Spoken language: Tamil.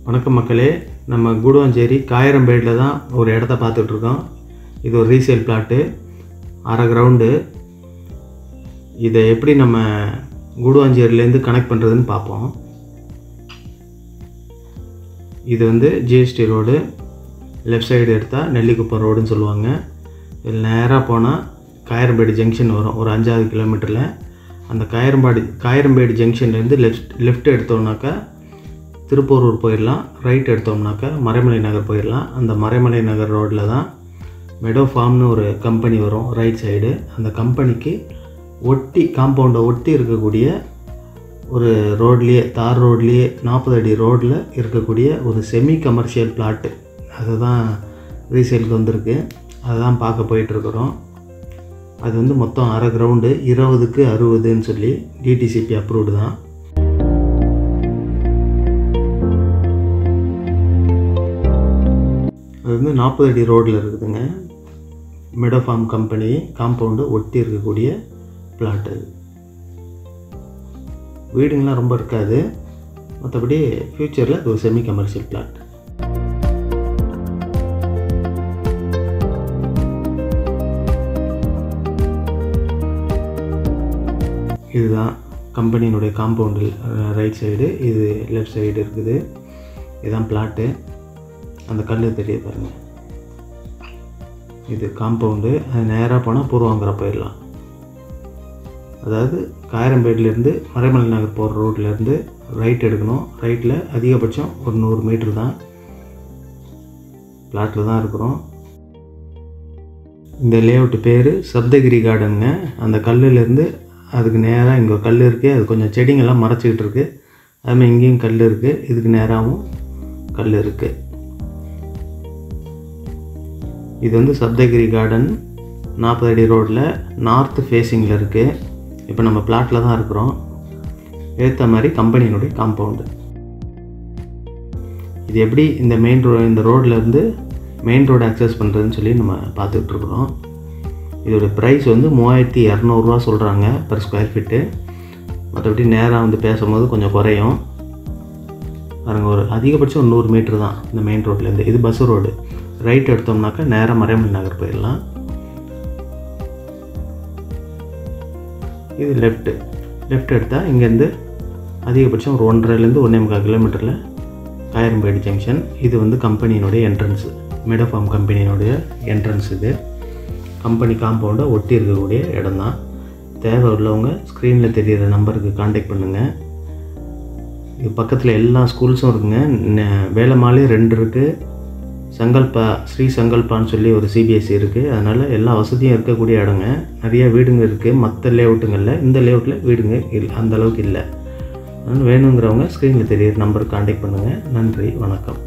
வணக்கம் மக்களே, நம்ம கூடுவாஞ்சேரி காயரம்பேட்டில் தான் ஒரு இடத்த பார்த்துட்ருக்கோம். இது ஒரு ரீசேல் பிளாட்டு, அரை கிரவுண்டு. இதை எப்படி நம்ம கூடுவாஞ்சேரியிலேருந்து கனெக்ட் பண்ணுறதுன்னு பார்ப்போம். இது வந்து ஜிஎஸ்டி ரோடு, லெஃப்ட் சைடு எடுத்தால் நெல்லிக்குப்பம் ரோடுன்னு சொல்லுவாங்க. இதில் நேராக போனால் காயரம்பேடு ஜங்ஷன் வரும். ஒரு 5 கிலோமீட்டரில் அந்த காயரம்பேடு ஜங்ஷன்லேருந்து லெஃப்ட் எடுத்தோம்னாக்கா திருப்பூரூர் போயிடலாம். ரைட் எடுத்தோம்னாக்கா மறைமலை நகர் போயிடலாம். அந்த மறைமலை நகர் ரோட்டில் தான் மெடோ ஃபார்ம்னு ஒரு கம்பெனி வரும் ரைட் சைடு. அந்த கம்பெனிக்கு ஒட்டி, காம்பவுண்டை ஒட்டி இருக்கக்கூடிய ஒரு ரோட்லேயே, தார் ரோட்லேயே 40 அடி ரோட்டில் இருக்கக்கூடிய ஒரு செமி கமர்ஷியல் பிளாட்டு. அதுதான் ரீசேலுக்கு வந்திருக்கு. அதுதான் பார்க்க போயிட்டுருக்குறோம். அது வந்து மொத்தம் அரை கிரவுண்டு, 20க்கு 60ன்னு சொல்லி டிடிசிபி அப்ரூவ்டு தான். அது வந்து 40 அடி ரோட்டில் இருக்குதுங்க. மெடோ ஃபார்ம் கம்பெனி காம்பவுண்டு ஒட்டி இருக்கக்கூடிய பிளாட். அது வீடுங்கள்லாம் ரொம்ப இருக்காது. மற்றபடி ஃப்யூச்சரில் அது ஒரு செமி கமர்ஷியல் பிளாட். இதுதான் கம்பெனியினுடைய காம்பவுண்டு ரைட் சைடு, இது லெஃப்ட் சைடு இருக்குது. இதுதான் பிளாட்டு. அந்த கல் தெரிய பாருங்கள், இது காம்பவுண்டு. அது நேராக போனால் பூர்வாங்கரை போயிடலாம். அதாவது காயரம்பேட்டிலேருந்து மறைமலை நகர் போகிற ரோட்லேருந்து ரைட் எடுக்கணும். ரைட்டில் அதிகபட்சம் ஒரு 100 மீட்ரு தான். பிளாட்டில் தான் இருக்கிறோம். இந்த லேஅவுட்டு பேர் சப்தகிரி கார்டனுங்க. அந்த கல்லுலேருந்து அதுக்கு நேராக இங்கே ஒரு கல் இருக்குது. அது கொஞ்சம் செடிங்கெல்லாம் மறைச்சிக்கிட்டு இருக்குது. அதுமாதிரி இங்கேயும் கல் இருக்குது. இதுக்கு நேராகவும் கல் இருக்குது. இது வந்து சப்தகிரி கார்டன் 40 அடி ரோட்டில் நார்த் ஃபேஸிங்கில் இருக்குது. இப்போ நம்ம பிளாட்டில் தான் இருக்கிறோம். ஏற்ற மாதிரி கம்பெனியினுடைய காம்பவுண்டு. இது எப்படி இந்த ரோட்லேருந்து மெயின் ரோடு அக்சஸ் பண்ணுறதுன்னு சொல்லி நம்ம பார்த்துட்ருக்குறோம். இதோடய ப்ரைஸ் வந்து 3200 ரூபா சொல்கிறாங்க பர் ஸ்கொயர் ஃபீட்டு. மற்றபடி நேராக வந்து பேசும்போது கொஞ்சம் குறையும். பாருங்கள், ஒரு அதிகபட்சம் ஒரு 100 மீட்ரு தான் இந்த மெயின் ரோட்லேருந்து. இது பஸ் ரோடு. ரைட் எடுத்தோம்னாக்கா நேராக மறைமலை நகர் போயிடலாம். இது லெஃப்ட் எடுத்தால் இங்கேருந்து அதிகபட்சம் ஒரு 1.5லேருந்து 1.25 கிலோமீட்டரில் காயரம்பேடு ஜங்ஷன். இது வந்து கம்பெனியினுடைய என்ட்ரன்ஸு, மெடோ ஃபார்ம் கம்பெனியினுடைய என்ட்ரன்ஸ். இது கம்பெனி காம்பவுண்டை ஒட்டி இருக்கக்கூடிய இடம் தான். தேவை உள்ளவங்க ஸ்க்ரீனில் தெரிகிற நம்பருக்கு கான்டாக்ட் பண்ணுங்கள். இது பக்கத்தில் எல்லா ஸ்கூல்ஸும் இருக்குங்க. வேலம்மாலே 2 இருக்குது. சங்கல்பா, ஸ்ரீ சங்கல்பான்னு சொல்லி ஒரு சிபிஎஸ்சி இருக்குது. அதனால் எல்லா வசதியும் இருக்கக்கூடிய இடங்க. நிறைய வீடுங்க இருக்குது மற்ற லேஅவுட்டுங்களில். இந்த லேஅவுட்டில் வீடுங்க அந்தளவுக்கு இல்லை. அதனால் வேணுங்கிறவங்க ஸ்க்ரீனில் தெரிகிற நம்பருக்கு கான்டாக்ட் பண்ணுங்கள். நன்றி, வணக்கம்.